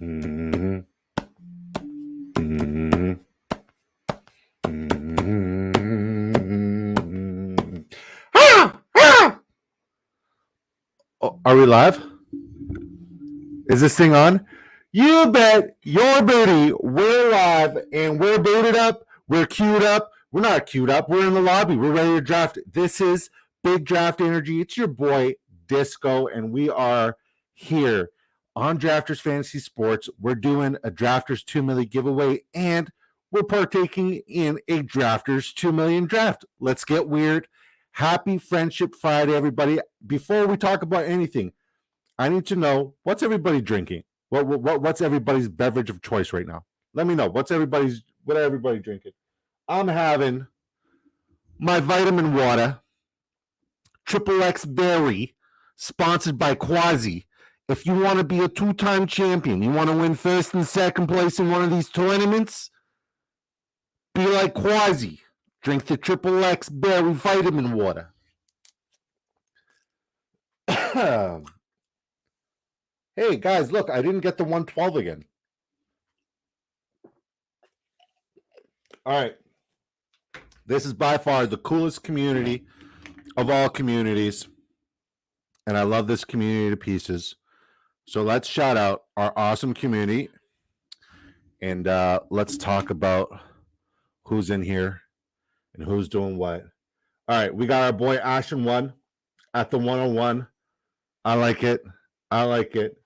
Mm-hmm. Mm-hmm. Mm-hmm. Ah! Ah! Oh, are we live? Is this thing on? You bet your booty. We're live and we're booted up. We're queued up. We're not queued up. We're in the lobby. We're ready to draft. This is Big Draft Energy. It's your boy Disco, and we are here on Drafters Fantasy Sports. We're doing a Drafters 2 million giveaway, and we're partaking in a Drafters 2 million draft. Let's get weird. Happy Friendship Friday, everybody. Before we talk about anything, I need to know, what's everybody drinking? What's everybody's beverage of choice right now? Let me know. What everybody drinking? I'm having my vitamin water, Triple X Berry, sponsored by Quasi. If you want to be a two-time champion, you want to win first and second place in one of these tournaments, be like Quasi. Drink the Triple X Berry vitamin water. Hey, guys, look, I didn't get the 112 again. All right. This is by far the coolest community of all communities, and I love this community to pieces. So let's shout out our awesome community, and let's talk about who's in here and who's doing what. All right, we got our boy Ashen One at the 101. I like it. I like it.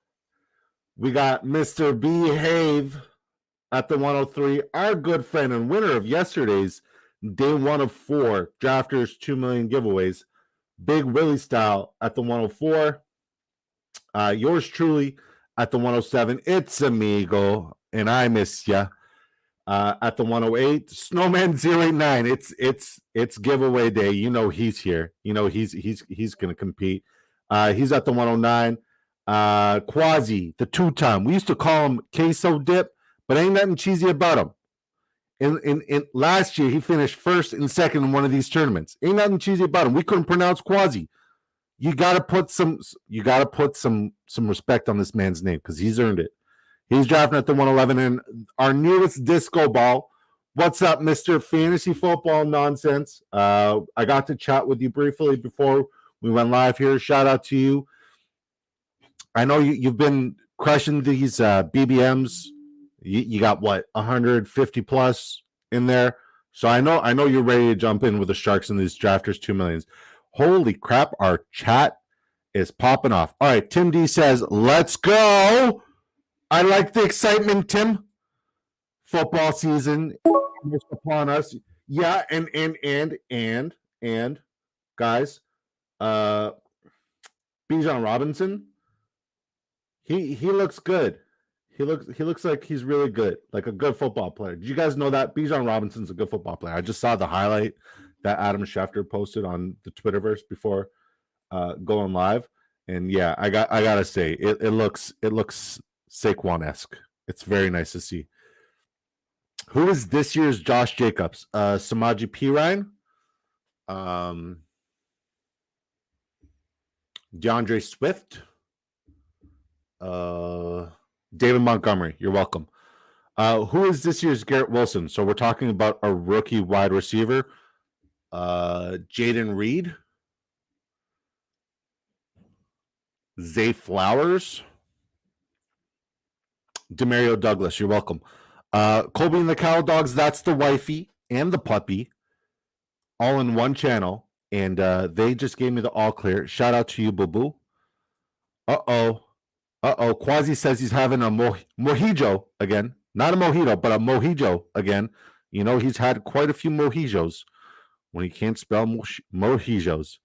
We got Mr. Behave at the 103. Our good friend and winner of yesterday's day 1 of 4 Drafters 2 million giveaways, Big Willie style at the 104. Yours truly at the 107. It's Amigo, and I miss ya. At the 108, Snowman 089. It's giveaway day. You know he's here. You know he's gonna compete. He's at the 109. Quasi, the 2-time. We used to call him Queso Dip, but ain't nothing cheesy about him. In last year, he finished first and second in one of these tournaments. Ain't nothing cheesy about him. We couldn't pronounce Quasi. You gotta put some respect on this man's name because he's earned it. He's drafting at the 111, and our newest disco ball. What's up, Mr. Fantasy Football Nonsense? I got to chat with you briefly before we went live here. Shout out to you. I know you've been crushing these BBMs. You got what, 150 plus in there. So I know you're ready to jump in with the Sharks in these Drafters 2 millions. Holy crap, our chat is popping off. All right, Tim D says, let's go. I like the excitement, Tim. Football season is upon us. Yeah, and guys, Bijan Robinson, he looks good. He looks like he's really good, like a good football player. Did you guys know that Bijan Robinson's a good football player? I just saw the highlight that Adam Schefter posted on the Twitterverse before going live, and yeah, I gotta say it looks Saquon-esque. It's very nice to see. Who is this year's Josh Jacobs? Samaje Perine, DeAndre Swift, David Montgomery. You're welcome. Who is this year's Garrett Wilson? So we're talking about a rookie wide receiver. Jaden Reed, Zay Flowers, Demario Douglas. You're welcome. Colby and the Cow Dogs, that's the wifey and the puppy all in one channel, and they just gave me the all clear. Shout out to you, boo-boo. Quasi says he's having a mojito again. Not a mojito, but a mojito again. You know, he's had quite a few mojitos when he can't spell mojitos.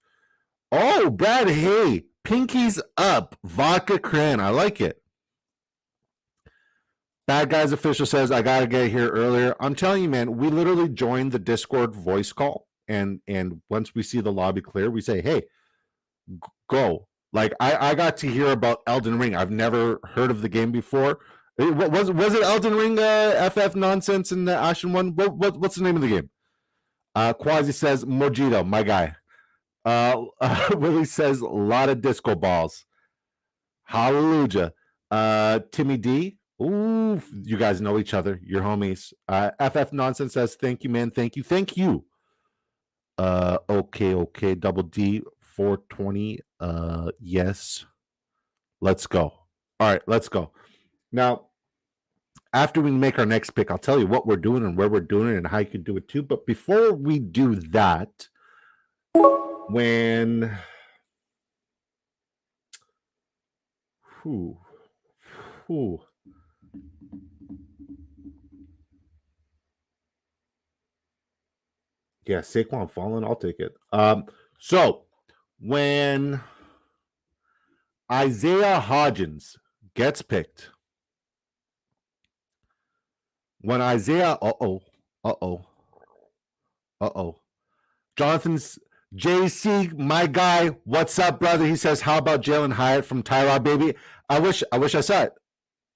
Oh, Brad, hey, pinkies up, vodka cran. I like it. Bad Guys Official says, I got to get here earlier. I'm telling you, man, we literally joined the Discord voice call, and once we see the lobby clear, we say, hey, go. Like, I got to hear about Elden Ring. I've never heard of the game before. Was it Elden Ring, FF Nonsense in the Ashen One? What's the name of the game? Quasi says, Mojito, my guy. Willie says, a lot of disco balls. Hallelujah. Timmy D, Ooh, you guys know each other. You're homies. FF Nonsense says, thank you, man. Thank you. Thank you. Okay. Double D 420. Yes. Let's go. All right, let's go. Now, after we make our next pick, I'll tell you what we're doing and where we're doing it and how you can do it too. But before we do that, when yeah, Saquon falling, I'll take it. So when Isaiah Hodgins gets picked, when Isaiah, Jonathan's JC, my guy, what's up, brother? He says, how about Jalen Hyatt from Tyrod, baby? I wish I saw it.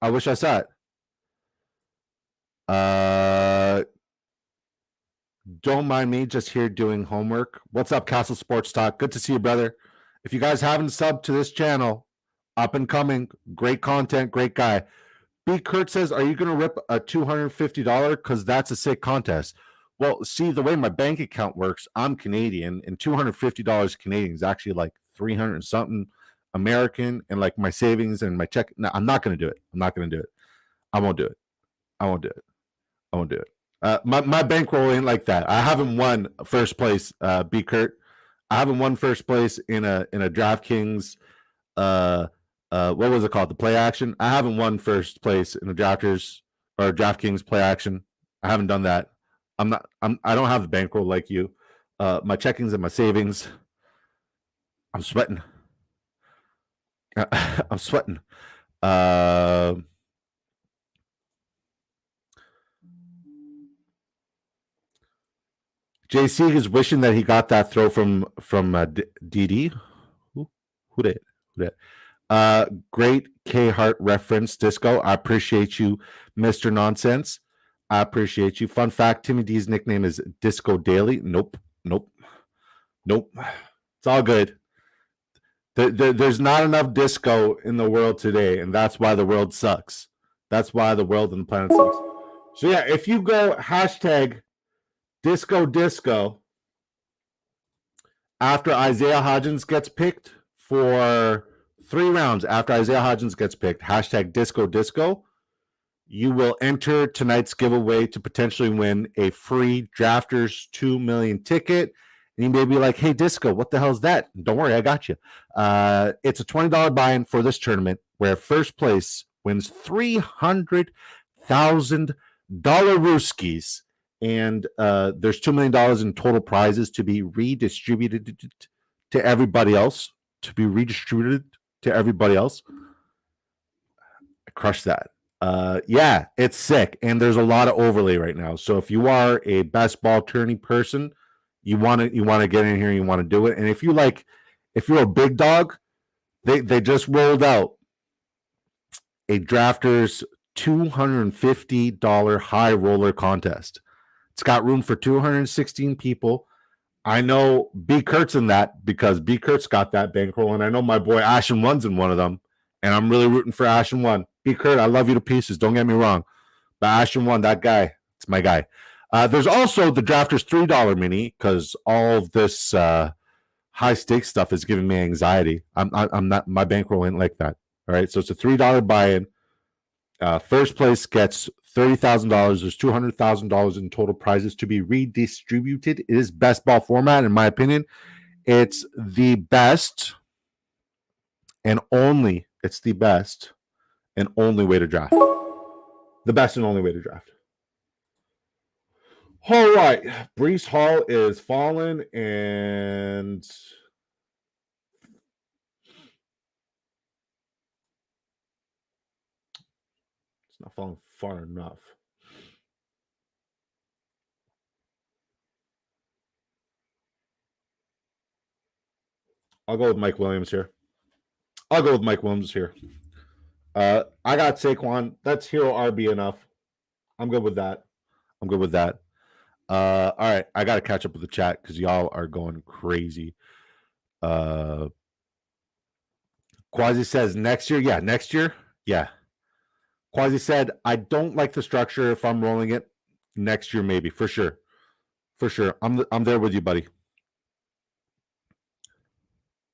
I wish I saw it. Don't mind me, just here doing homework. What's up, Castle Sports Talk? Good to see you, brother. If you guys haven't subbed to this channel, up and coming, great content, great guy. B. Kurt says, are you going to rip a $250? Because that's a sick contest. Well, see, the way my bank account works, I'm Canadian, and $250 Canadian is actually like 300 and something American, and like my savings and my check. No, I'm not going to do it. I'm not going to do it. I won't do it. I won't do it. I won't do it. My bankroll ain't like that. I haven't won first place, B. Kurt. I haven't won first place in a DraftKings. What was it called? The play action. I haven't won first place in the drafters or DraftKings play action. I haven't done that. I don't have the bankroll like you. My checkings and my savings. I'm sweating. I'm sweating. JC is wishing that he got that throw from DD. Who did? Great K Hart reference, Disco. I appreciate you, Mr. Nonsense. I appreciate you. Fun fact: Timmy D's nickname is Disco Daily. Nope. It's all good. There's not enough disco in the world today, and that's why the world sucks. That's why the world and the planet sucks. So yeah, if you go hashtag disco after Isaiah Hodgins gets picked for 3 rounds, after Isaiah Hodgins gets picked, hashtag disco, you will enter tonight's giveaway to potentially win a free Drafters 2 million ticket. And you may be like, hey, Disco, what the hell is that? Don't worry, I got you. It's a $20 buy-in for this tournament where first place wins $300,000 Rooskies. And there's $2 million in total prizes to be redistributed to everybody else. I crushed that. Yeah, it's sick. And there's a lot of overlay right now. So if you are a best ball tourney person, you want to get in here and you want to do it. And if you're a big dog, they just rolled out a Drafters $250 high roller contest. It's got room for 216 people. I know B. Kurt's in that because B. Kurt's got that bankroll, and I know my boy Ashen One's in one of them, and I'm really rooting for Ashen One. B. Kurt, I love you to pieces. Don't get me wrong, but Ashen One, that guy, it's my guy. There's also the Drafters $3 mini because all of this high stakes stuff is giving me anxiety. I'm not, my bankroll ain't like that. All right, so it's a $3 buy-in. First place gets $30,000. There's $200,000 in total prizes to be redistributed. It is best ball format, in my opinion. It's the best and only. It's the best and only way to draft. The best and only way to draft. All right, Breece Hall is falling, and it's not falling far enough. I'll go with Mike Williams here. I got Saquon. That's hero RB enough. I'm good with that. All right, I got to catch up with the chat because y'all are going crazy. Quasi says next year. Yeah, next year. Yeah. Quasi said, I don't like the structure. If I'm rolling it next year, maybe for sure. For sure. I'm there with you, buddy.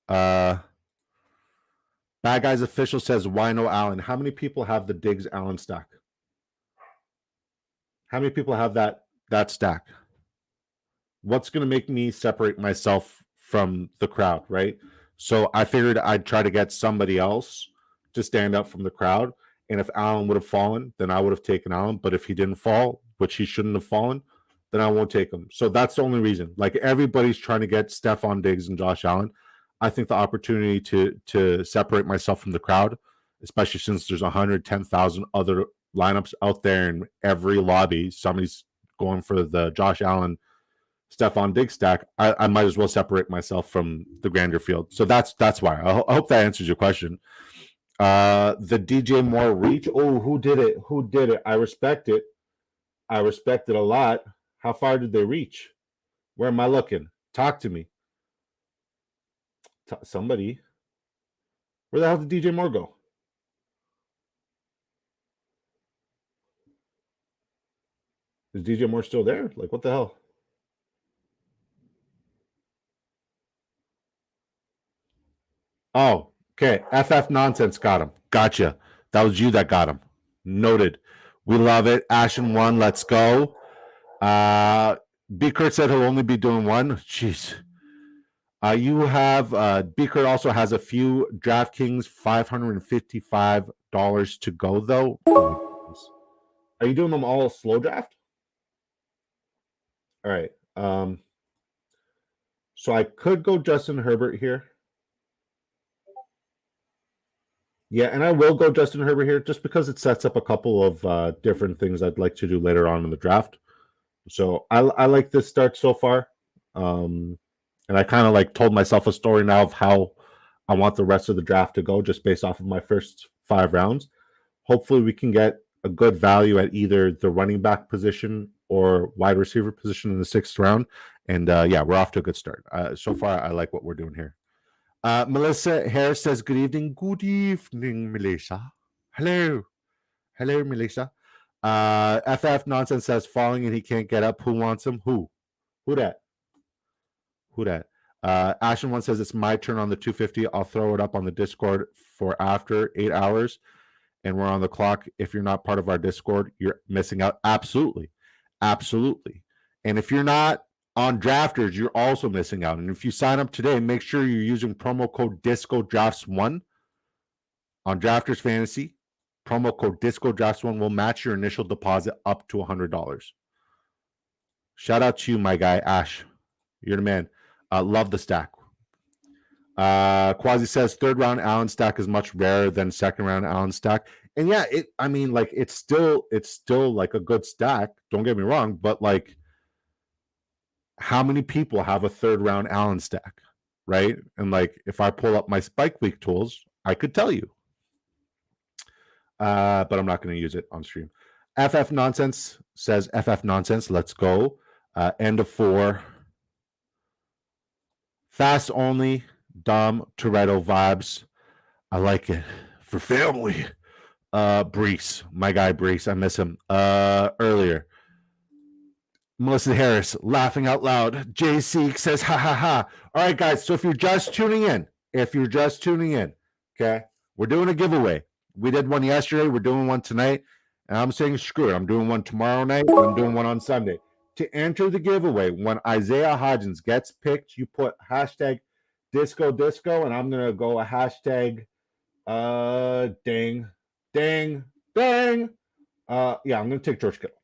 Bad Guys Official says, why no Allen? How many people have the Diggs Allen stack? How many people have that stack? What's going to make me separate myself from the crowd, right? So I figured I'd try to get somebody else to stand up from the crowd. And if Allen would have fallen, then I would have taken Allen. But if he didn't fall, which he shouldn't have fallen, then I won't take him. So that's the only reason. Like everybody's trying to get Stephon Diggs and Josh Allen. I think the opportunity to separate myself from the crowd, especially since there's 110,000 other lineups out there in every lobby, somebody's going for the Josh Allen, Stephon Diggs stack. I might as well separate myself from the grander field. So that's why. I hope that answers your question. The DJ Moore reach. Oh, who did it? Who did it? I respect it. I respect it a lot. How far did they reach? Where am I looking? Talk to me. Somebody. Where the hell did DJ Moore go? Is DJ Moore still there? Like, what the hell? Oh, okay. FF Nonsense got him. Gotcha. That was you that got him. Noted. We love it. Ashen 1, let's go. B. Kurt said he'll only be doing one. Jeez. You have B. Kurt also has a few DraftKings $555 to go, though. Are you doing them all slow draft? All right. So I could go Justin Herbert here. Yeah, and I will go Justin Herbert here just because it sets up a couple of different things I'd like to do later on in the draft. So I like this start so far. And I kind of like told myself a story now of how I want the rest of the draft to go just based off of my first 5 rounds. Hopefully we can get a good value at either the running back position or wide receiver position in the 6th round. And yeah, we're off to a good start. So far, I like what we're doing here. Melissa Harris says, good evening. Good evening, Melissa. Hello. Hello, Melissa. FF Nonsense says, falling and he can't get up. Who wants him? Who? Who that? Who that? Ashen 1 says, it's my turn on the 250. I'll throw it up on the Discord for after 8 hours. And we're on the clock. If you're not part of our Discord, you're missing out. Absolutely. Absolutely. And if you're not on Drafters, you're also missing out. And if you sign up today, make sure you're using promo code DiscoDrafts1 on Drafters Fantasy. Promo code DiscoDrafts1 will match your initial deposit up to $100. Shout out to you, my guy, Ash. You're the man. Love the stack. Quasi says 3rd round Allen stack is much rarer than 2nd round Allen stack. And yeah, it's still like a good stack. Don't get me wrong, but like, how many people have a 3rd round Allen stack, right? And like, if I pull up my Spike Week tools, I could tell you. But I'm not going to use it on stream. FF Nonsense says, FF Nonsense, let's go. End of 4. Fast only. Dom Toretto vibes. I like it. For family. Brees. My guy Brees. I miss him. Earlier. Melissa Harris laughing out loud. JC says, ha ha ha. All right, guys. So if you're just tuning in, okay, we're doing a giveaway. We did one yesterday. We're doing one tonight. And I'm saying, screw it. I'm doing one tomorrow night. And I'm doing one on Sunday. To enter the giveaway, when Isaiah Hodgins gets picked, you put hashtag Disco, and I'm going to go a hashtag dang. Yeah, I'm going to take George Kittle.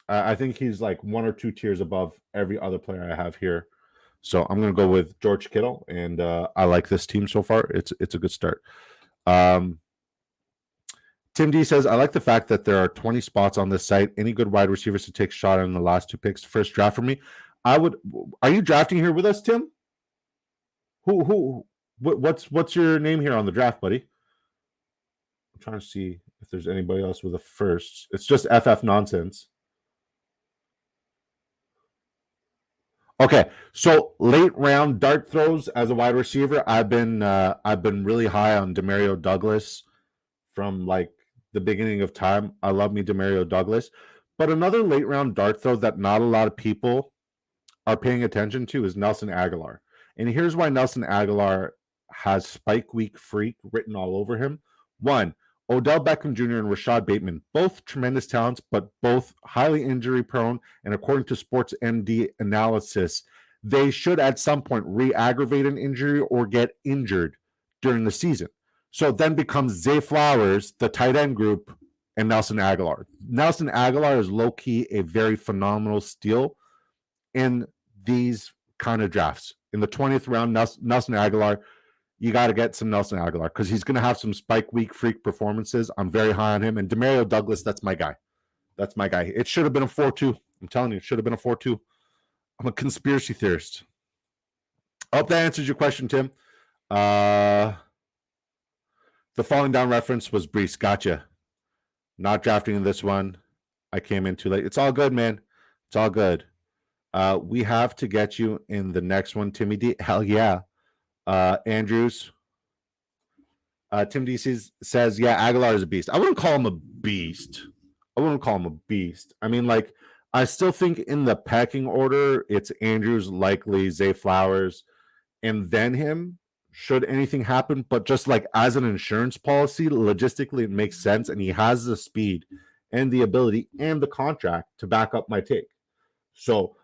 I think he's like 1 or 2 tiers above every other player I have here. So I'm going to go with George Kittle, and I like this team so far. It's a good start. Tim D says, I like the fact that there are 20 spots on this site. Any good wide receivers to take a shot in the last 2 picks? First draft for me. Are you drafting here with us, Tim? What's your name here on the draft, buddy? I'm trying to see if there's anybody else with a first. It's just FF Nonsense. Okay, so late round dart throws as a wide receiver. I've been really high on Demario Douglas from like the beginning of time. I love me Demario Douglas. But another late round dart throw that not a lot of people are paying attention to is Nelson Aguilar. And here's why Nelson Aguilar has Spike Week Freak written all over him. One, Odell Beckham Jr. and Rashad Bateman, both tremendous talents, but both highly injury prone. And according to Sports MD analysis, they should at some point re-aggravate an injury or get injured during the season. So it then becomes Zay Flowers, the tight end group, and Nelson Aguilar. Nelson Aguilar is low-key a very phenomenal steal in these kind of drafts. In the 20th round, Nelson Aguilar, you got to get some Nelson Aguilar because he's going to have some Spike Week Freak performances. I'm very high on him. And Demario Douglas, that's my guy. That's my guy. It should have been a 4-2. I'm telling you, it should have been a 4-2. I'm a conspiracy theorist. I hope that answers your question, Tim. The falling down reference was Brees. Gotcha. Not drafting in this one. I came in too late. It's all good, man. It's all good. We have to get you in the next one, Timmy D. Hell yeah. Andrews. Tim D says, yeah, Aguilar is a beast. I wouldn't call him a beast. I mean, like, I still think in the pecking order, it's Andrews, likely, Zay Flowers, and then him, should anything happen. But just like as an insurance policy, logistically, it makes sense. And he has the speed and the ability and the contract to back up my take. So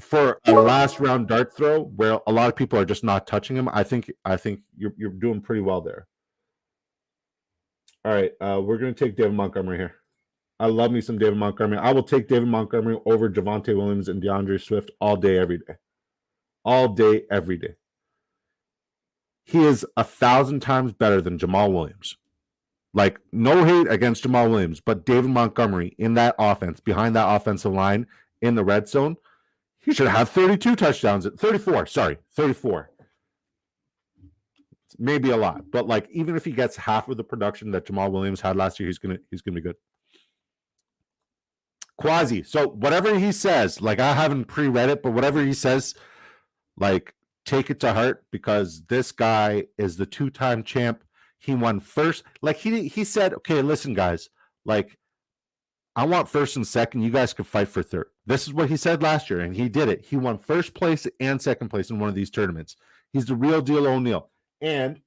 for a last round dart throw where a lot of people are just not touching him, I think you're doing pretty well there. All right, we're going to take David Montgomery here. I love me some David Montgomery. I will take David Montgomery over Javonte Williams and DeAndre Swift all day, every day. All day, every day. He is 1,000 times better than Jamal Williams. Like, no hate against Jamal Williams, but David Montgomery in that offense, behind that offensive line in the red zone, he should have 32 touchdowns. 34. Maybe a lot, but like even if he gets half of the production that Jamal Williams had last year, he's gonna be good. Quasi. So whatever he says, like I haven't pre-read it, but whatever he says, like take it to heart because this guy is the 2-time champ. He won first. Like he said, okay, listen, guys, like I want first and second. You guys could fight for third. This is what he said last year, and he did it. He won first place and second place in one of these tournaments. He's the real deal O'Neal. And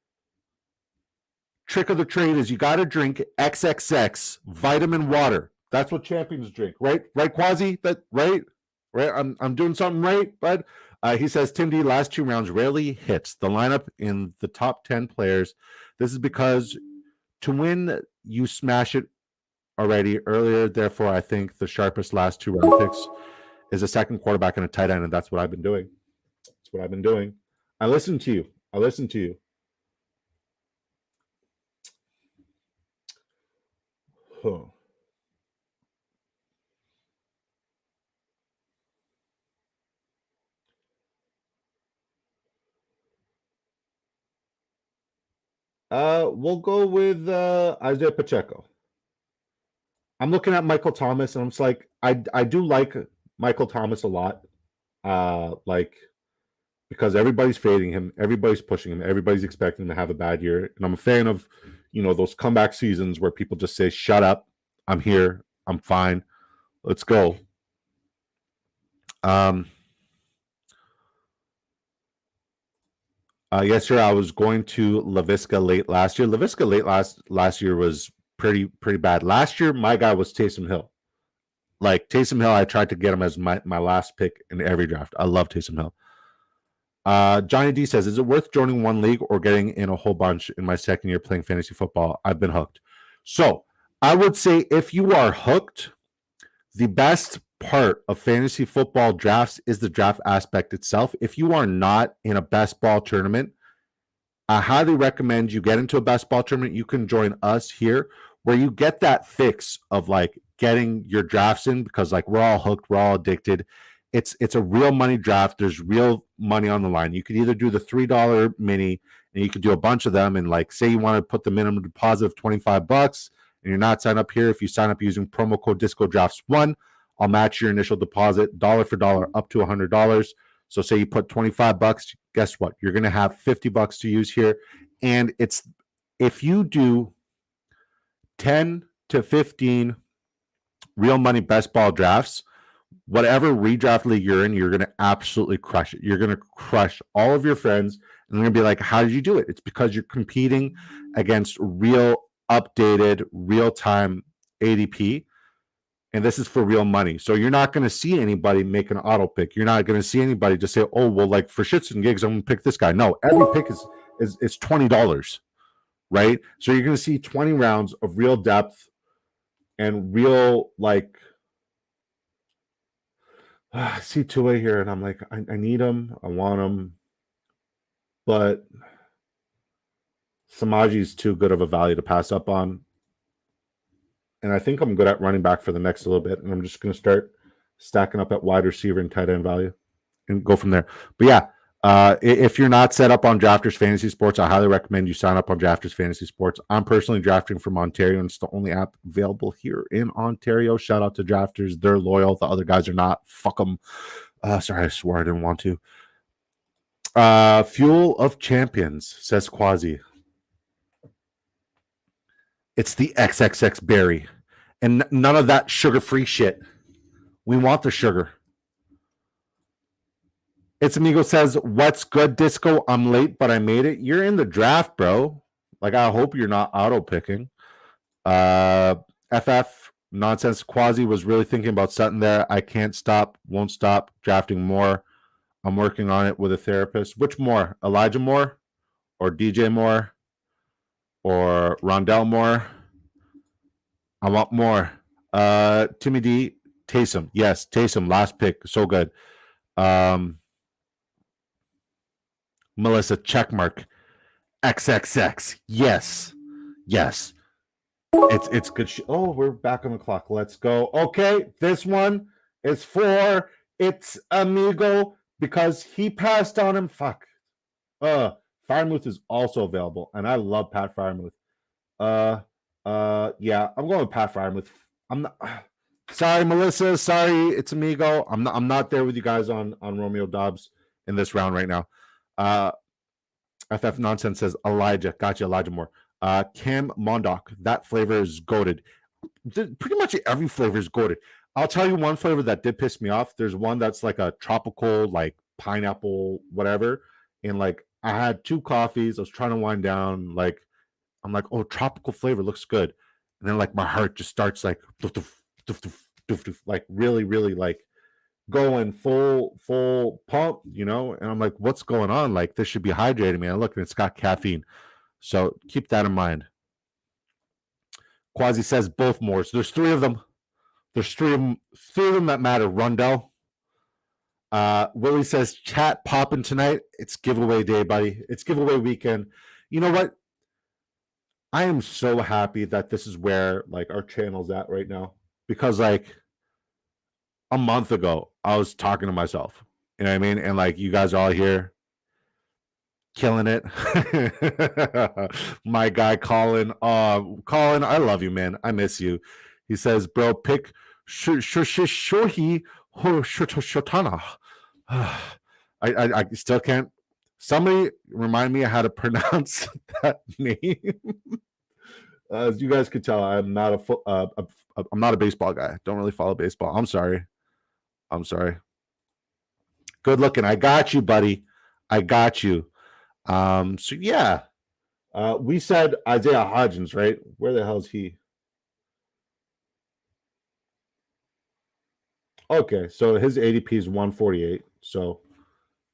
trick of the trade is you got to drink XXX vitamin water. That's what champions drink, right? Right, Quasi? That right? I'm doing something right, bud. He says Tim D last 2 rounds rarely hits the lineup in the top 10 players. This is because to win, you smash it already earlier. Therefore, I think the sharpest last 2 round picks is a second quarterback and a tight end, and that's what I've been doing. I listen to you. Huh. We'll go with Isaiah Pacheco. I'm looking at Michael Thomas, and I'm just like, I do like Michael Thomas a lot. Like because everybody's fading him, everybody's pushing him, everybody's expecting him to have a bad year. And I'm a fan of, those comeback seasons where people just say, shut up, I'm here, I'm fine, let's go. Yes, sir. I was going to Laviska late last year. Laviska late last year was pretty bad. Last year, my guy was Taysom Hill. Like Taysom Hill, I tried to get him as my last pick in every draft. I love Taysom Hill. Johnny D says, is it worth joining one league or getting in a whole bunch in my second year playing fantasy football? I've been hooked. So I would say if you are hooked, the best part of fantasy football drafts is the draft aspect itself. If you are not in a best ball tournament, I highly recommend you get into a best ball tournament. You can join us here where you get that fix of like getting your drafts in because like we're all hooked, we're all addicted. It's a real money draft. There's real money on the line. You could either do the $3 mini and you could do a bunch of them. And like, say you want to put the minimum deposit of $25 and you're not signed up here. If you sign up using promo code DiscoDrafts1, I'll match your initial deposit dollar for dollar up to $100. So say you put $25, guess what? You're going to have $50 to use here. And it's, if you do 10 to 15 real money best ball drafts. Whatever redraft league you're in, you're going to absolutely crush it. You're going to crush all of your friends, and they're going to be like, how did you do it? It's because you're competing against real, updated, real-time ADP, and this is for real money. So you're not going to see anybody make an auto pick. You're not going to see anybody just say, oh, well, like for shits and gigs, I'm going to pick this guy. No, every pick is $20, right? So you're going to see 20 rounds of real depth and real, like, I see two-way here, and I'm like, I need him. I want him. But Samaji is too good of a value to pass up on. And I think I'm good at running back for the next little bit. And I'm just going to start stacking up at wide receiver and tight end value and go from there. But yeah, if you're not set up on Drafters Fantasy Sports, I highly recommend you sign up on Drafters Fantasy Sports. I'm personally drafting from Ontario, and it's the only app available here in Ontario. Shout out to Drafters. They're loyal. The other guys are not. Fuck them. Sorry, I swore I didn't want to. Fuel of Champions, says Quasi. It's the XXX berry. And none of that sugar-free shit. We want the sugar. It's Amigo says, what's good, Disco? I'm late, but I made it. You're in the draft, bro. Like, I hope you're not auto-picking. FF Nonsense Quasi was really thinking about Sutton there. I can't stop, won't stop drafting more. I'm working on it with a therapist. Which more? Elijah Moore or DJ Moore or Rondell Moore? I want more. Timmy D, Taysom. Yes, Taysom, last pick. So good. Melissa, checkmark. XXX. Yes. Yes. It's good. Oh, we're back on the clock. Let's go. Okay, this one is for It's Amigo because he passed on him. Fuck. Firemouth is also available, and I love Pat Firemouth. Yeah, I'm going with Pat Firemouth. I'm not. Sorry, Melissa. Sorry, It's Amigo. I'm not there with you guys on Romeo Dobbs in this round right now. FF Nonsense says Elijah. Gotcha, Elijah Moore. Cam Mondock. That flavor is goated. Pretty much every flavor is goated. I'll tell you one flavor that did piss me off. There's one that's like a tropical, like pineapple, whatever. And like I had 2 coffees. I was trying to wind down. Like I'm like, oh, tropical flavor looks good. And then like my heart just starts like doof, doof, doof, doof, doof, doof, like really, really like going full pump, you know? And I'm like, what's going on? Like this should be hydrating me. I look and it's got caffeine. So keep that in mind. Quasi says both Moors. There's 3 of them. There's 3 of them that matter. Rondell. Willie says chat popping tonight. It's giveaway day, buddy. It's giveaway weekend. You know what? I am so happy that this is where like our channel's at right now. Because like a month ago, I was talking to myself. You know what I mean? And like you guys are all here killing it. My guy Colin. Colin, I love you, man. I miss you. He says, bro, pick Shohi Shotana. I still can't. Somebody remind me how to pronounce that name. As you guys could tell, I'm not a baseball guy. Don't really follow baseball. I'm sorry. Good looking. I got you, buddy. I got you. So yeah. We said Isaiah Hodgins, right? Where the hell is he? Okay, so his ADP is 148. So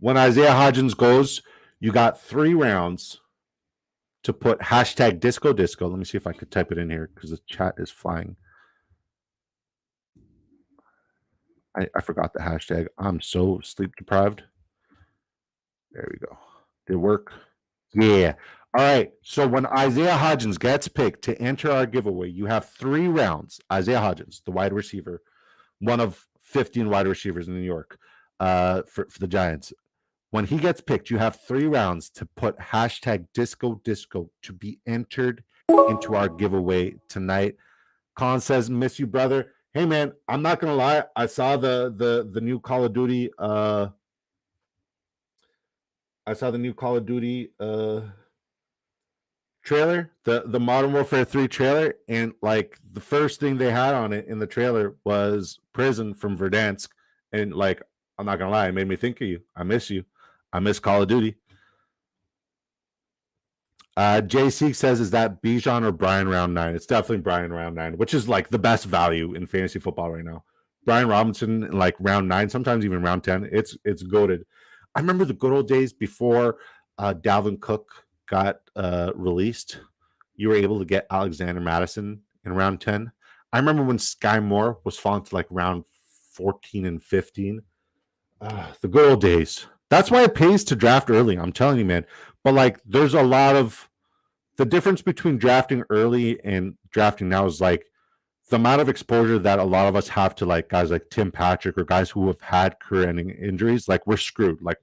when Isaiah Hodgins goes, you got 3 rounds to put hashtag disco. Let me see if I could type it in here because the chat is flying. I forgot the hashtag. I'm so sleep deprived. There we go. Did it work? Yeah. All right. So when Isaiah Hodgins gets picked to enter our giveaway, you have 3 rounds. Isaiah Hodgins, the wide receiver, one of 15 wide receivers in New York for the Giants. When he gets picked, you have 3 rounds to put hashtag disco to be entered into our giveaway tonight. Colin says, miss you, brother. Hey, man, I'm not going to lie. I saw the new Call of Duty. trailer, the Modern Warfare 3 trailer, and like the first thing they had on it in the trailer was Prison from Verdansk, and like I'm not gonna lie, it made me think of you. I miss you. I miss Call of Duty. JC says, is that Bijan or Brian round 9? It's definitely Brian round 9, which is like the best value in fantasy football right now. Brian Robinson in like round 9, sometimes even round 10. It's goated. I remember the good old days before Dalvin Cook got released. You were able to get Alexander Madison in round 10. I remember when Sky Moore was falling to like round 14 and 15. The good old days. That's why it pays to draft early. I'm telling you, man. But like, there's a lot of the difference between drafting early and drafting now is like the amount of exposure that a lot of us have to like guys like Tim Patrick or guys who have had career-ending injuries. Like we're screwed. Like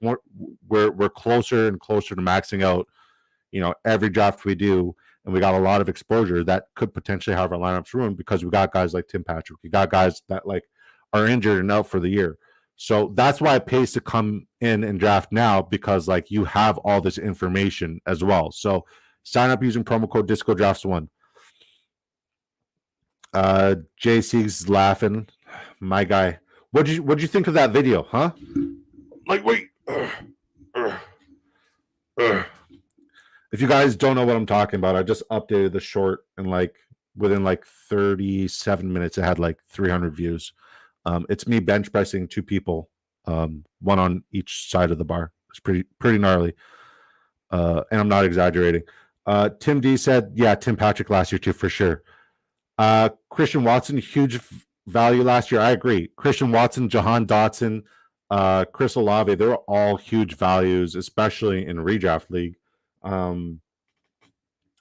we're closer and closer to maxing out. You know, every draft we do, and we got a lot of exposure that could potentially have our lineups ruined because we got guys like Tim Patrick. We got guys that like are injured and out for the year. So that's why it pays to come in and draft now because like you have all this information as well. So sign up using promo code Disco Drafts 1. JC's laughing. My guy. What'd you think of that video, huh? Like wait. If you guys don't know what I'm talking about, I just updated the short and like within like 37 minutes it had like 300 views. It's me bench pressing 2 people, one on each side of the bar. It's pretty gnarly, and I'm not exaggerating. Tim D said, "Yeah, Tim Patrick last year too for sure." Christian Watson, huge value last year. I agree. Christian Watson, Jahan Dotson, Chris Olave, they were all huge values, especially in redraft league. And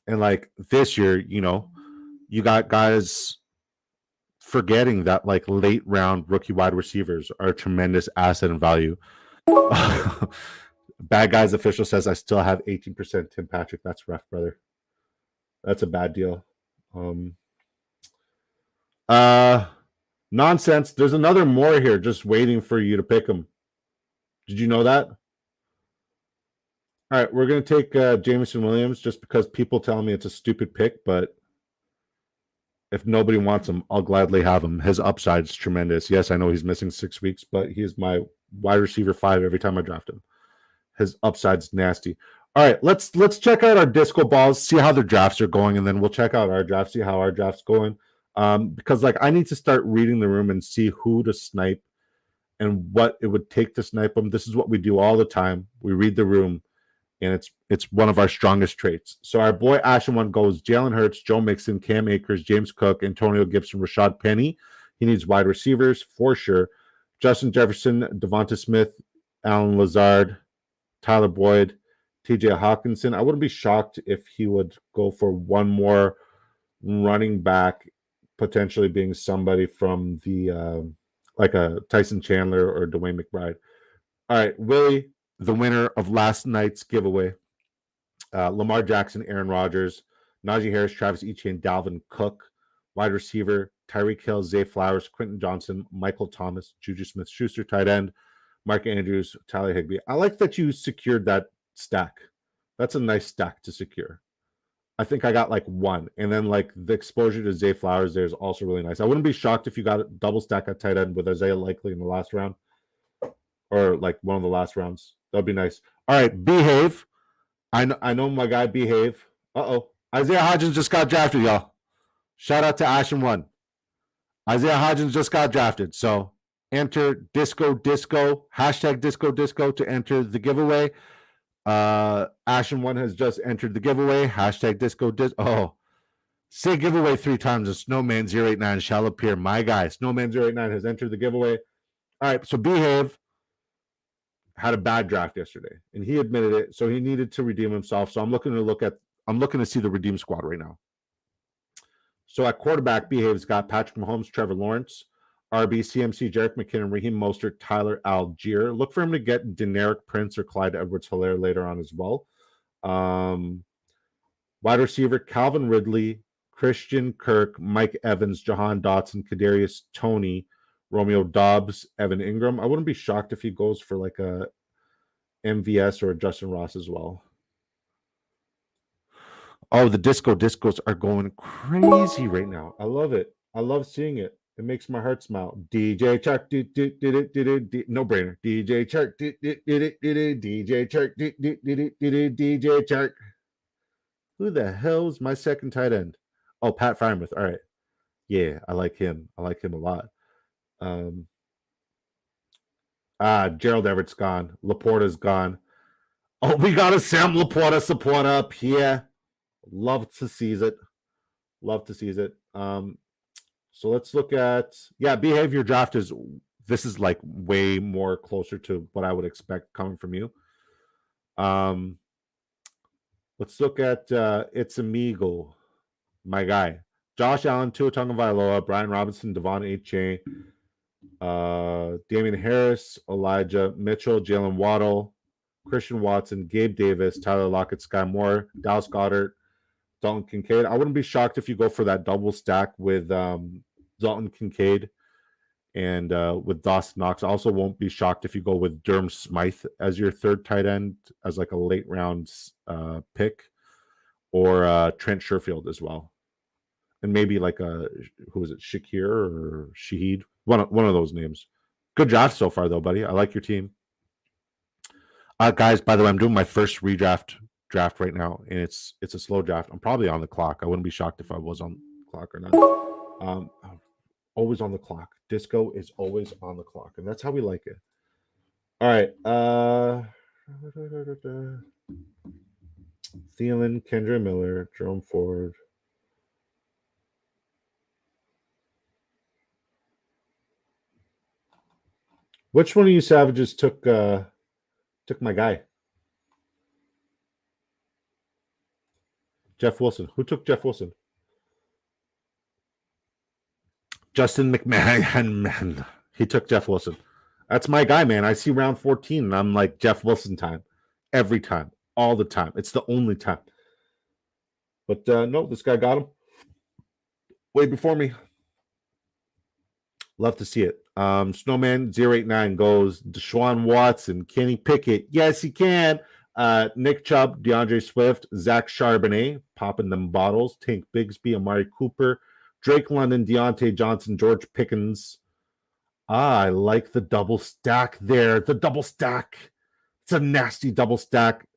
like this year, you know, you got guys forgetting that like late round rookie wide receivers are a tremendous asset and value. Bad Guys official says I still have 18% Tim Patrick. That's rough, brother. That's a bad deal. Nonsense. There's another more here just waiting for you to pick him. Did you know that? All right, we're going to take Jameson Williams just because people tell me it's a stupid pick, but if nobody wants him, I'll gladly have him. His upside's tremendous. Yes, I know he's missing 6 weeks, but he's my wide receiver 5 every time I draft him. His upside's nasty. All right, let's check out our disco balls, see how their drafts are going, and then we'll check out our draft, see how our draft's going. Because like I need to start reading the room and see who to snipe and what it would take to snipe them. This is what we do all the time. We read the room, and it's one of our strongest traits. So our boy Ashen One goes Jalen Hurts, Joe Mixon, Cam Akers, James Cook, Antonio Gibson, Rashad Penny. He needs wide receivers for sure. Justin Jefferson, Devonta Smith, Alan Lazard, Tyler Boyd, TJ Hawkinson. I wouldn't be shocked if he would go for one more running back, potentially being somebody from the like a Tyson Chandler or Dwayne McBride. All right, Willie, the winner of last night's giveaway. Lamar Jackson, Aaron Rodgers, Najee Harris, Travis Etienne, Dalvin Cook, wide receiver, Tyreek Hill, Zay Flowers, Quentin Johnson, Michael Thomas, Juju Smith-Schuster, tight end, Mark Andrews, Tyler Higbee. I like that you secured that stack. That's a nice stack to secure. I think I got like one. And then like the exposure to Zay Flowers there is also really nice. I wouldn't be shocked if you got a double stack at tight end with Isaiah Likely in the last round or like one of the last rounds. That'd be nice. All right, Behave. I know my guy Behave. Uh-oh. Isaiah Hodgins just got drafted, y'all. Shout out to Ashen One. Isaiah Hodgins just got drafted. So enter Disco hashtag Disco to enter the giveaway. Ashen One has just entered the giveaway. Hashtag Disco. Oh, say giveaway 3 times. And Snowman 089 shall appear. My guy, Snowman 089 has entered the giveaway. All right, so Behave had a bad draft yesterday, and he admitted it. So he needed to redeem himself. So I'm looking to see the redeem squad right now. So at quarterback, Behave's got Patrick Mahomes, Trevor Lawrence, RB, CMC, Jerick McKinnon, Raheem Mostert, Tyler Algier. Look for him to get Deneric Prince or Clyde Edwards-Helaire later on as well. Wide receiver, Calvin Ridley, Christian Kirk, Mike Evans, Jahan Dotson, Kadarius Toney, Romeo Doubs, Evan Ingram. I wouldn't be shocked if he goes for like a MVS or a Justin Ross as well. Oh, the discos are going crazy right now. I love it. I love seeing it. It makes my heart smile. DJ Chark, no brainer. DJ Chark, DJ Chark, DJ Chark. Who the hell's my second tight end? Oh, Pat Frymouth. All right. Yeah, I like him. I like him a lot. Gerald Everett's gone. Laporta's gone. Oh, we got a Sam Laporta support up here. Love to seize it. Love to seize it. So let's look at behavior draft this is like way more closer to what I would expect coming from you. Let's look at It's Amigo, my guy. Josh Allen, Tua Tagovailoa, Brian Robinson, Devon H.J., Damian Harris, Elijah Mitchell, Jalen Waddle, Christian Watson, Gabe Davis, Tyler Lockett, Sky Moore, Dallas Goedert, Dalton Kincaid. I wouldn't be shocked if you go for that double stack with Dalton Kincaid and with Dawson Knox. I also won't be shocked if you go with Durham Smythe as your third tight end as like a late round pick, or Trent Sherfield as well. And maybe like who is it, Shakir or Shaheed? One of those names. Good draft so far, though, buddy. I like your team. Guys, by the way, I'm doing my first redraft draft right now, and it's a slow draft. I'm probably on the clock. I wouldn't be shocked if I was on the clock or not. Always on the clock. Disco is always on the clock, and that's how we like it. All right. Thielen, Kendra Miller, Jerome Ford. Which one of you savages took my guy? Jeff Wilson. Who took Jeff Wilson? Justin McMahon, man. He took Jeff Wilson. That's my guy, man. I see round 14, and I'm like, Jeff Wilson time. Every time. All the time. It's the only time. But no, this guy got him way before me. Love to see it. Snowman 089 goes Deshaun Watson. Can he pick it? Yes, he can. Nick Chubb, DeAndre Swift, Zach Charbonnet, popping them bottles. Tank Bigsby, Amari Cooper, Drake London, Deontay Johnson, George Pickens. I like the double stack there. The double stack. It's a nasty double stack.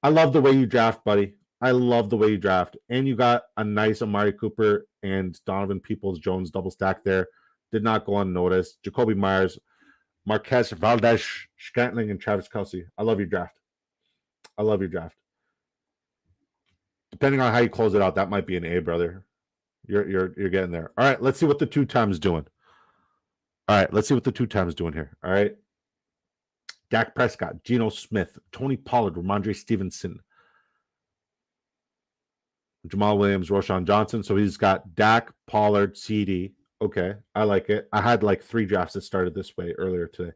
I love the way you draft, buddy. I love the way you draft. And you got a nice Amari Cooper and Donovan Peoples-Jones double stack there. Did not go unnoticed. Jacoby Myers, Marquez Valdez, Scantling, and Travis Kelce. I love your draft. I love your draft. Depending on how you close it out, that might be an A, brother. You're getting there. All right, let's see what the 2 times doing. All right, let's see what the 2 times doing here. All right. Dak Prescott, Geno Smith, Tony Pollard, Ramondre Stevenson, Jamal Williams, Roshan Johnson. So he's got Dak, Pollard, CD. Okay, I like it. I had like 3 drafts that started this way earlier today.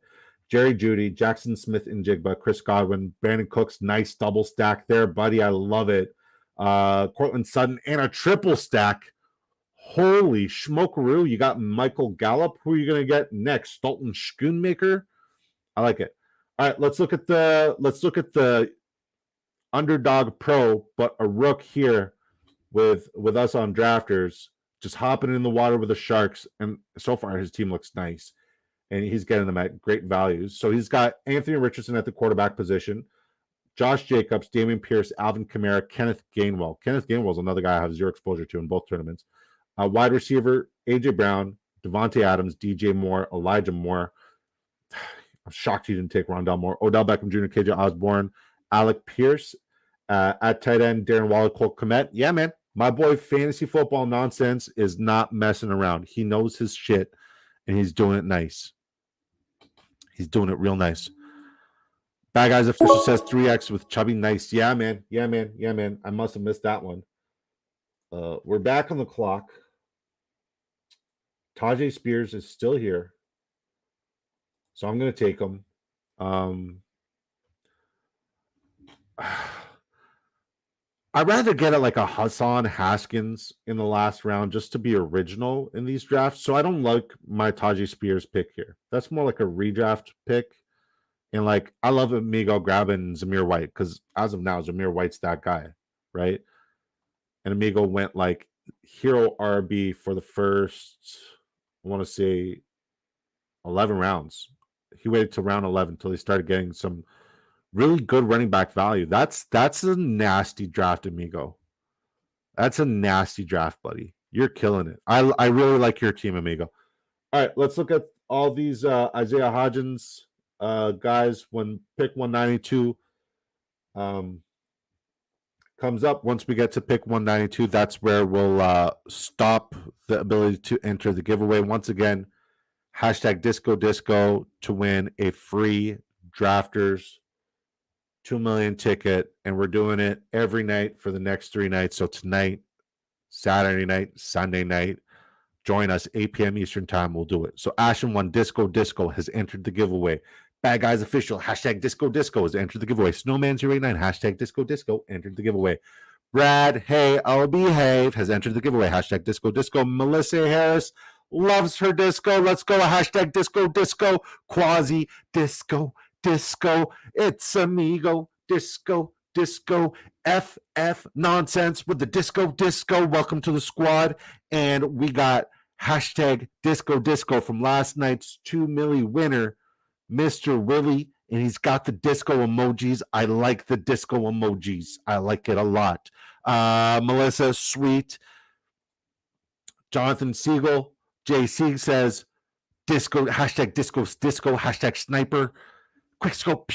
Jerry Jeudy, Jackson Smith and Jigba, Chris Godwin, Brandon Cooks, nice double stack there, buddy. I love it. Cortland Sutton and a triple stack. Holy schmokeroo. You got Michael Gallup. Who are you going to get next? Dalton Schoonmaker? I like it. All right, let's look at the underdog pro, but a rook here with us on drafters, just hopping in the water with the Sharks. And so far his team looks nice. And he's getting them at great values. So he's got Anthony Richardson at the quarterback position, Josh Jacobs, Dameon Pierce, Alvin Kamara, Kenneth Gainwell. Kenneth Gainwell is another guy I have zero exposure to in both tournaments. Wide receiver, A.J. Brown, Devontae Adams, DJ Moore, Elijah Moore. I'm shocked he didn't take Rondell Moore. Odell Beckham Jr., KJ Osborne, Alec Pierce. At tight end, Darren Waller, Cole Kmet. Yeah, man. My boy Fantasy Football Nonsense is not messing around. He knows his shit, and he's doing it nice. He's doing it real nice. Bad Guys Official says 3X with Chubby Nice. Yeah, man. Yeah, man. Yeah, man. I must have missed that one. We're back on the clock. Tajay Spears is still here. So I'm going to take him. I'd rather get it like a Hassan Haskins in the last round just to be original in these drafts. So I don't like my Tajay Spears pick here. That's more like a redraft pick. And like, I love Amigo grabbing Zamir White because as of now, Zamir White's that guy, right? and Amigo went like hero RB for the first, I want to say, 11 rounds. He waited till round 11 until he started getting some really good running back value. That's a nasty draft, Amigo. That's a nasty draft, buddy. You're killing it. I really like your team, Amigo. All right, let's look at all these Isaiah Hodgins guys when pick 192 comes up. Once we get to pick 192, that's where we'll stop the ability to enter the giveaway. Once again, hashtag Disco Disco to win a free Drafters 2 million ticket. And we're doing it every night for the next 3 nights. So tonight, Saturday night, Sunday night, join us 8 p.m. Eastern time. We'll do it. So Ashen1 Disco Disco has entered the giveaway. Bad Guys Official, hashtag Disco Disco has entered the giveaway. Snowman089, hashtag Disco Disco, entered the giveaway. Brad, hey, I'll behave, has entered the giveaway. Hashtag Disco Disco. Melissa Harris loves her disco. Let's go. Hashtag Disco Disco. Quasi Disco Disco. It's Amigo Disco Disco. FF Nonsense with the Disco Disco. Welcome to the squad. And we got hashtag Disco Disco from last night's 2 milli winner, Mr. Willie, and he's got the disco emojis. I like the disco emojis. I like it a lot. Melissa, sweet. Jonathan Siegel, JC says, disco, hashtag disco, hashtag sniper. Quick scope.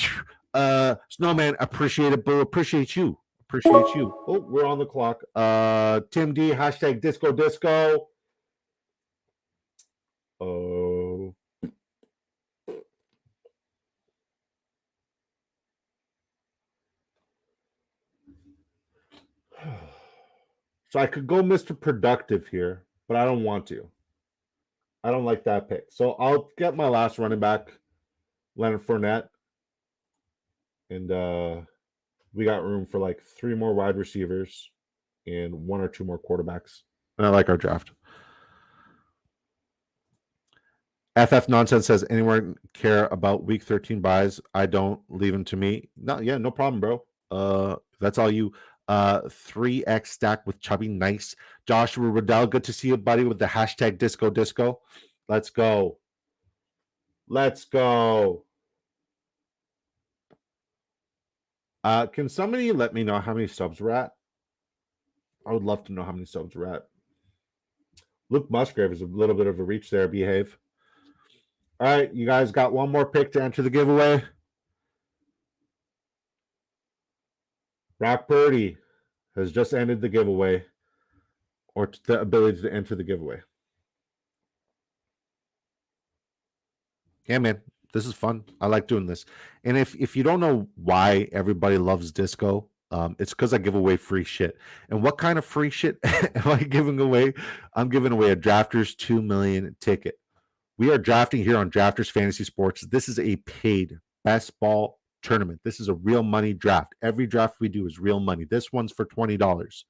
Snowman, appreciate it, boo. Appreciate you. Oh, we're on the clock. Tim D, hashtag disco disco. Oh. So I could go Mr. Productive here, but I don't want to. I don't like that pick. So I'll get my last running back, Leonard Fournette. And we got room for like 3 more wide receivers and 1 or 2 more quarterbacks. And I like our draft. FF Nonsense says, anyone care about week 13 buys? I don't. Leave them to me. No problem, bro. That's all you. 3x stack with Chubby. Nice. Joshua Riddell, good to see you, buddy, with the hashtag Disco Disco. Let's go. Can somebody let me know how many subs we're at? I would love to know how many subs we're at. Luke Musgrave is a little bit of a reach there. Behave. All right, you guys got one more pick to enter the giveaway. Brock Purdy has just ended the giveaway, or the ability to enter the giveaway. Yeah, man, this is fun. I like doing this. And if you don't know why everybody loves disco, it's because I give away free shit. And what kind of free shit am I giving away? I'm giving away a Drafters 2 million ticket. We are drafting here on Drafters Fantasy Sports. This is a paid best ball tournament. This is a real money draft. Every draft we do is real money. This one's for $20.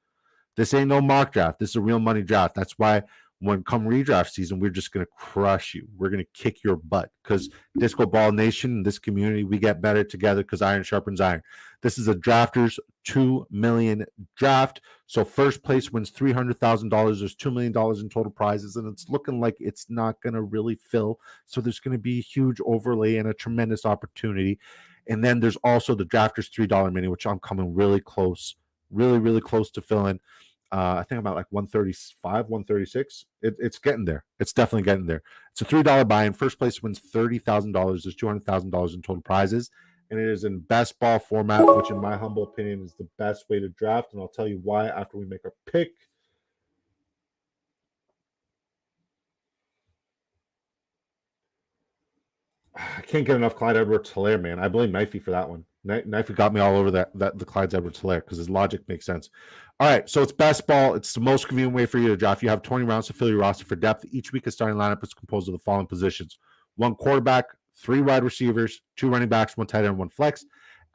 This ain't no mock draft. This is a real money draft. That's why when come redraft season, we're just going to crush you. We're going to kick your butt because Disco Ball Nation, this community, we get better together because iron sharpens iron. This is a Drafters 2 million draft. So first place wins $300,000. There's $2 million in total prizes, and it's looking like it's not going to really fill. So there's going to be a huge overlay and a tremendous opportunity. And then there's also the Drafters $3 mini, which I'm coming really close, really close to filling. I think about like 135, 136. It's getting there. It's definitely getting there. It's a $3 buy-in. First place wins $30,000. There's $200,000 in total prizes. And it is in best ball format, which in my humble opinion is the best way to draft. And I'll tell you why after we make our pick. I can't get enough Clyde Edwards-Helaire, man. I blame Knifey for that one. Knifey got me all over the Clyde Edwards-Helaire because his logic makes sense. All right, so it's best ball. It's the most convenient way for you to draft. You have 20 rounds to fill your roster for depth. Each week, a starting lineup is composed of the following positions: 1 quarterback, 3 wide receivers, 2 running backs, 1 tight end, 1 flex.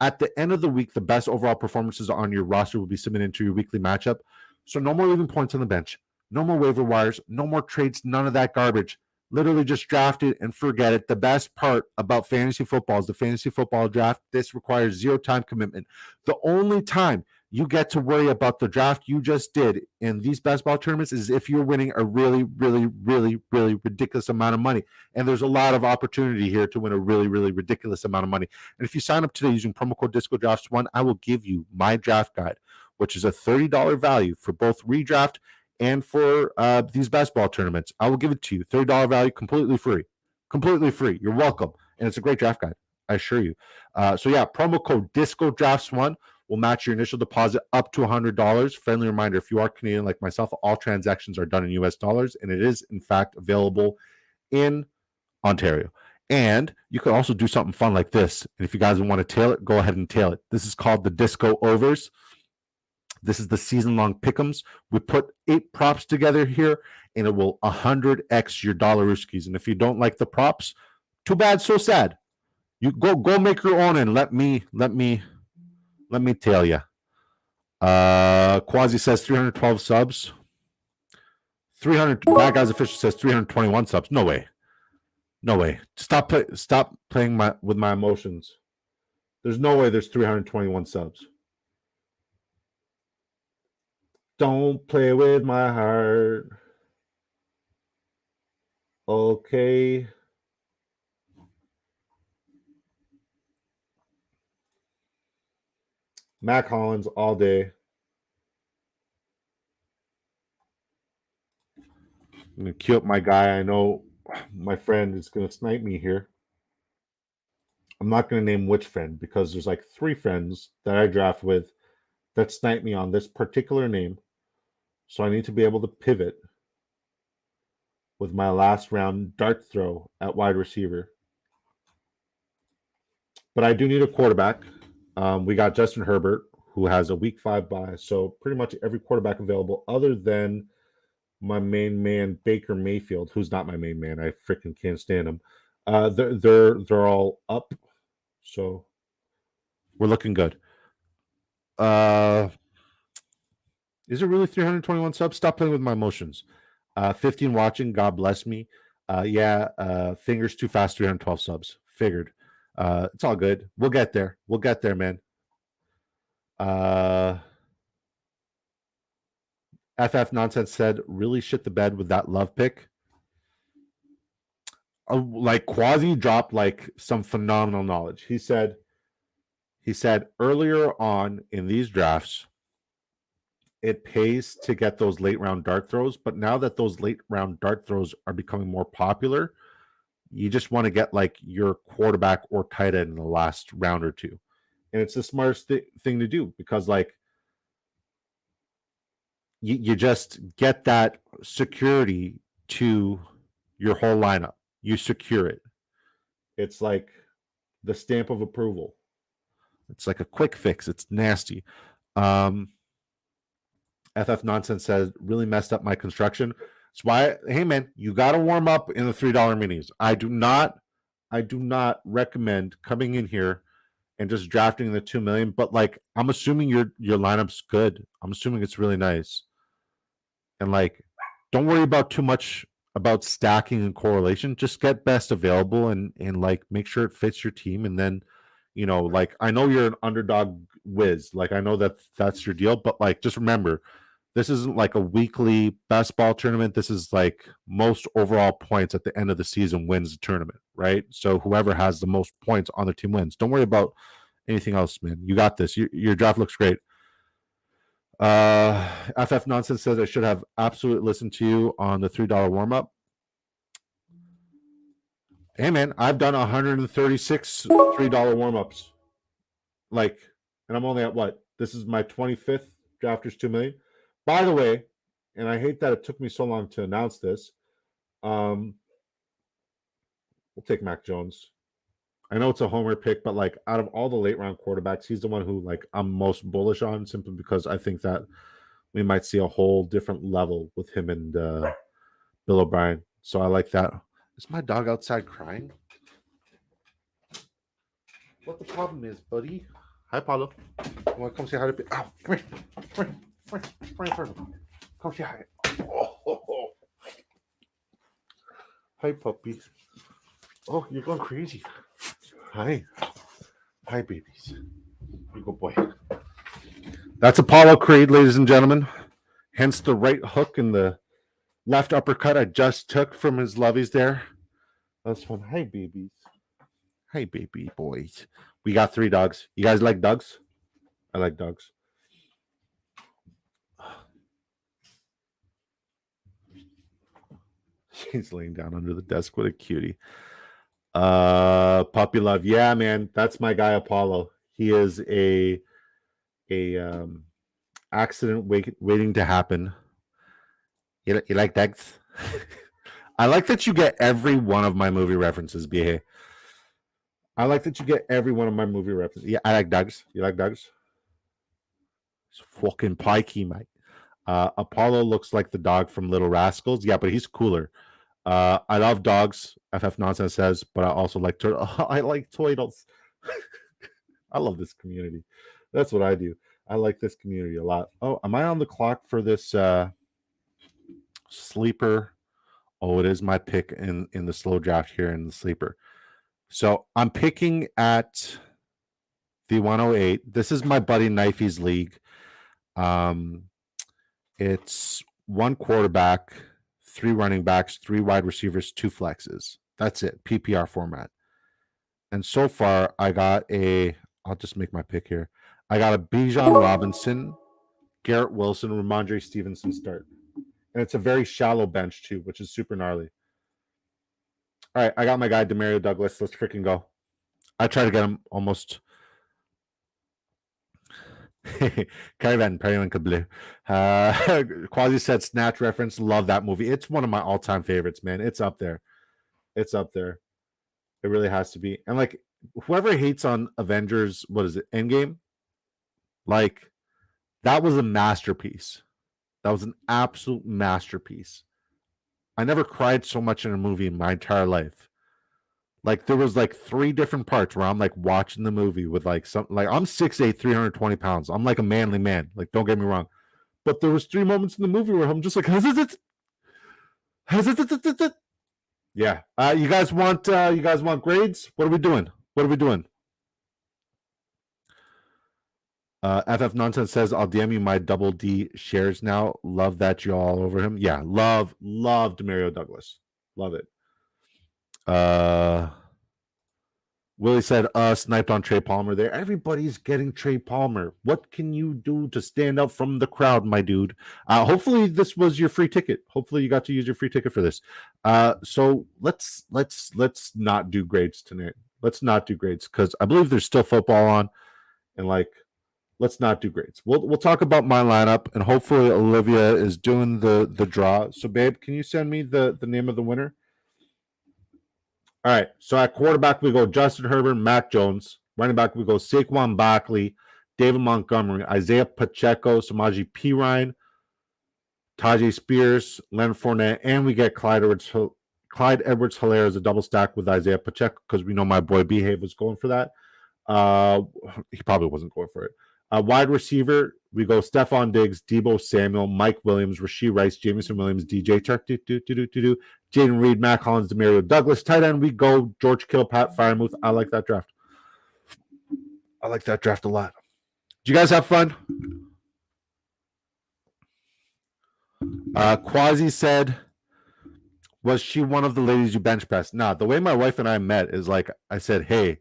At the end of the week, the best overall performances on your roster will be submitted into your weekly matchup. So no more leaving points on the bench. No more waiver wires. No more trades. None of that garbage. Literally just draft it and forget it. The best part about fantasy football is the fantasy football draft. This requires 0 time commitment. The only time You get to worry about the draft you just did in these best ball tournaments as if you're winning a really, really, really, really ridiculous amount of money. And there's a lot of opportunity here to win a really, really ridiculous amount of money. And if you sign up today using promo code DiscoDrafts1, I will give you my draft guide, which is a $30 value for both redraft and for these best ball tournaments. I will give it to you. $30 value, completely free. Completely free. You're welcome. And it's a great draft guide, I assure you. So yeah, promo code DiscoDrafts1 will match your initial deposit up to $100. Friendly reminder, if you are Canadian like myself, all transactions are done in US dollars, and it is, in fact, available in Ontario. And you could also do something fun like this. And if you guys want to tail it, go ahead and tail it. This is called the Disco Overs. This is the season-long pick'ems. We put 8 props together here, and it will 100x your Dollaruskis. And if you don't like the props, too bad, so sad. You go make your own, and let me tell you. Quasi says 312 subs. 300. That guy's official says 321 subs. No way. No way. Stop playing with my emotions. There's no way there's 321 subs. Don't play with my heart. Okay. Mac Hollins all day. I'm going to queue up my guy. I know my friend is going to snipe me here. I'm not going to name which friend because there's like 3 friends that I draft with that snipe me on this particular name. So I need to be able to pivot with my last round dart throw at wide receiver. But I do need a quarterback. We got Justin Herbert, who has a week 5 bye. So pretty much every quarterback available other than my main man, Baker Mayfield, who's not my main man. I freaking can't stand him. They're all up. So we're looking good. Is it really 321 subs? Stop playing with my emotions. 15 watching. God bless me. Fingers too fast. 312 subs. Figured. It's all good. We'll get there. We'll get there, man. FF Nonsense said, really shit the bed with that Love pick. Like Quasi dropped like some phenomenal knowledge. He said earlier on in these drafts, it pays to get those late round dart throws, but now that those late round dart throws are becoming more popular, you just want to get like your quarterback or tight end in the last round or two. And it's the smartest thing to do because like you just get that security to your whole lineup. You secure it. It's like the stamp of approval. It's like a quick fix. It's nasty. FF Nonsense says, really messed up my construction. That's why, hey man, you got to warm up in the $3 minis. I do not recommend coming in here and just drafting the 2 million. But like, I'm assuming your lineup's good. I'm assuming it's really nice. And like, don't worry about too much about stacking and correlation. Just get best available and like make sure it fits your team. And then, you know, like I know you're an underdog whiz. Like I know that's your deal, but like just remember, this isn't like a weekly best ball tournament. This is like most overall points at the end of the season wins the tournament, right? So whoever has the most points on the team wins. Don't worry about anything else, man. You got this. Your draft looks great. FF Nonsense says I should have absolutely listened to you on the $3 warm-up. Hey, man, I've done 136 $3 warm-ups. Like, and I'm only at what? This is my 25th Drafters 2 million. By the way, and I hate that it took me so long to announce this, we'll take Mac Jones. I know it's a homer pick, but like out of all the late round quarterbacks, he's the one who like I'm most bullish on simply because I think that we might see a whole different level with him and Bill O'Brien. So I like that. Is my dog outside crying? What the problem is, buddy? Hi, Paulo. You want to come say hi to... Ow, come here. Come say hi. Oh. Hi, puppy. Oh, you're going crazy. Hi. Hi, babies. You go, boy. That's Apollo Creed, ladies and gentlemen. Hence the right hook and the left uppercut I just took from his lovies there. That's fun. Hey, babies. Hey, baby boys. We got 3 dogs. You guys like dogs? I like dogs. She's laying down under the desk. What a cutie. Puppy love. Yeah, man. That's my guy, Apollo. He is a accident waiting to happen. You like dogs? I like that you get every one of my movie references, BA. I like that you get every one of my movie references. Yeah, I like dogs. You like dogs? It's fucking pikey, mate. Apollo looks like the dog from Little Rascals. Yeah, but he's cooler. I love dogs, FF Nonsense says, but I also like turtles. I like turtles. I love this community. That's what I do. I like this community a lot. Oh, am I on the clock for this sleeper? Oh, it is my pick in the slow draft here in the sleeper. So I'm picking at the 108. This is my buddy Knifey's league. It's 1 quarterback, 3 running backs, 3 wide receivers, 2 flexes. That's it, PPR format. And so far, I got I'll just make my pick here. I got a Bijan Robinson, Garrett Wilson, Ramondre Stevenson start. And it's a very shallow bench, too, which is super gnarly. All right, I got my guy, Demario Douglas. Let's freaking go. I try to get him almost. Caravan Periwinkle Blue. Quasi said Snatch reference. Love that movie. It's one of my all-time favorites, man. It's up there. It's up there. It really has to be. And like whoever hates on Avengers, what is it, Endgame? Like that was a masterpiece. That was an absolute masterpiece. I never cried so much in a movie in my entire life. Like there was like 3 different parts where I'm like watching the movie with like some like I'm 6'8", 320 pounds. I'm like a manly man. Like don't get me wrong, but there was 3 moments in the movie where I'm just like, yeah. You guys want grades? What are we doing? What are we doing? FF Nonsense says, I'll DM you my double D shares now. Love that you're all over him. Yeah, love Demario Douglas. Love it. Willie said, sniped on Trey Palmer there. Everybody's getting Trey Palmer. What can you do to stand out from the crowd, my dude? Hopefully this was your free ticket. Hopefully you got to use your free ticket for this. So let's not do grades tonight. Let's not do grades because I believe there's still football on, and like let's not do grades. We'll talk about my lineup, and hopefully Olivia is doing the draw. So babe, can you send me the name of the winner? All right, so at quarterback, we go Justin Herbert, Mac Jones. Running back, we go Saquon Barkley, David Montgomery, Isaiah Pacheco, Samaje Perine, Tajay Spears, Leonard Fournette, and we get Clyde Edwards-Helaire as a double stack with Isaiah Pacheco because we know my boy Behave was going for that. He probably wasn't going for it. Wide receiver, we go Stephon Diggs, Deebo Samuel, Mike Williams, Rashee Rice, Jameson Williams, DJ Chark, Jaden Reed, Matt Collins, Demario Douglas. Tight end, we go George Kittle, Pat Freiermuth. I like that draft. I like that draft a lot. Did you guys have fun? Quasi said, was she one of the ladies you bench pressed? No, the way my wife and I met is like I said, hey,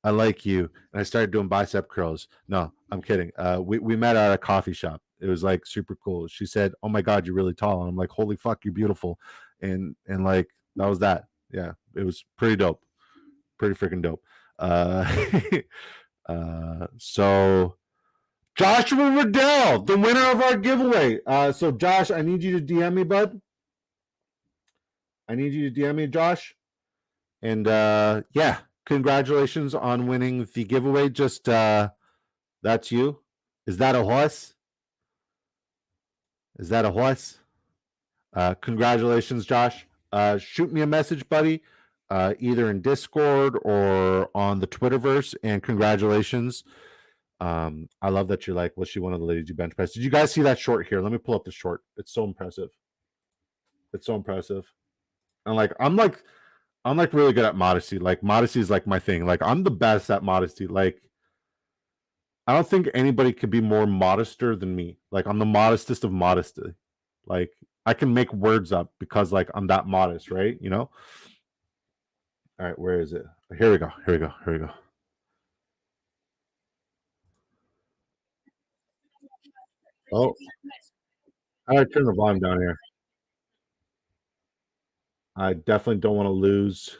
I like you. And I started doing bicep curls. No, I'm kidding. We met at a coffee shop. It was like super cool. She said, oh my God, you're really tall. And I'm like, holy fuck, you're beautiful. And like, that was that. Yeah, it was pretty dope. Pretty freaking dope. So Joshua Riddell, the winner of our giveaway. So Josh, I need you to DM me, bud. I need you to DM me, Josh. And yeah, congratulations on winning the giveaway. Just that's you. Is that a horse? Is that a horse? Congratulations, Josh. Shoot me a message, buddy, either in Discord or on the Twitterverse. And congratulations. I love that you're like, was she one of the ladies you bench pressed? Did you guys see that short here? Let me pull up the short. It's so impressive. It's so impressive. And like, I'm really good at modesty. Like modesty is like my thing. Like I'm the best at modesty. Like I don't think anybody could be more modester than me. Like I'm the modestest of modesty. Like I can make words up because like I'm that modest, right? You know? All right, where is it? Here we go. Here we go. Here we go. Oh, I turn the volume down here. I definitely don't want to lose.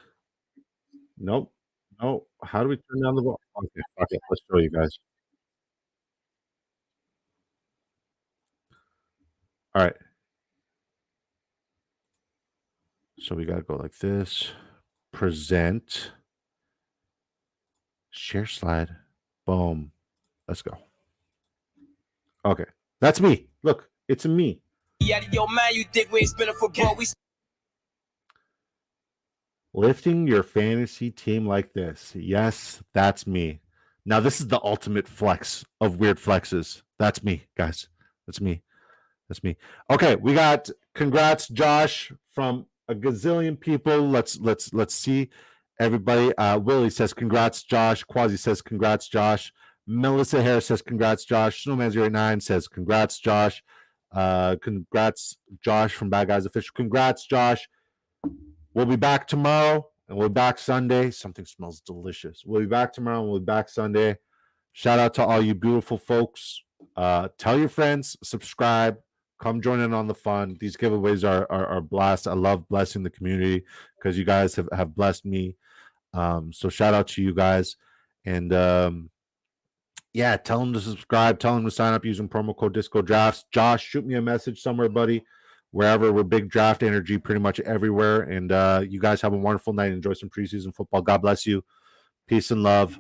Nope. No. How do we turn down the volume? Okay, fuck it. Let's show you guys. All right. So we got to go like this. Present. Share slide. Boom. Let's go. Okay. That's me. Look, it's a me. Yo, man, you think we ain't spinning for bro? Lifting your fantasy team like this. Yes, that's me. Now, this is the ultimate flex of weird flexes. That's me, guys. That's me. That's me. Okay, we got congrats, Josh, from a gazillion people. Let's see everybody. Willie says congrats, Josh. Quasi says congrats, Josh. Melissa Harris says congrats, Josh. Snowman09 says congrats, Josh. Congrats, Josh from Bad Guys Official. Congrats, Josh. We'll be back tomorrow and we'll be back Sunday. Something smells delicious. We'll be back tomorrow and we'll be back Sunday. Shout out to all you beautiful folks. Tell your friends, subscribe, come join in on the fun. These giveaways are blast. I love blessing the community because you guys have blessed me. So shout out to you guys. And yeah, tell them to subscribe. Tell them to sign up using promo code Disco Drafts. Josh, shoot me a message somewhere, buddy. Wherever, we're big draft energy pretty much everywhere. And you guys have a wonderful night. Enjoy some preseason football. God bless you. Peace and love.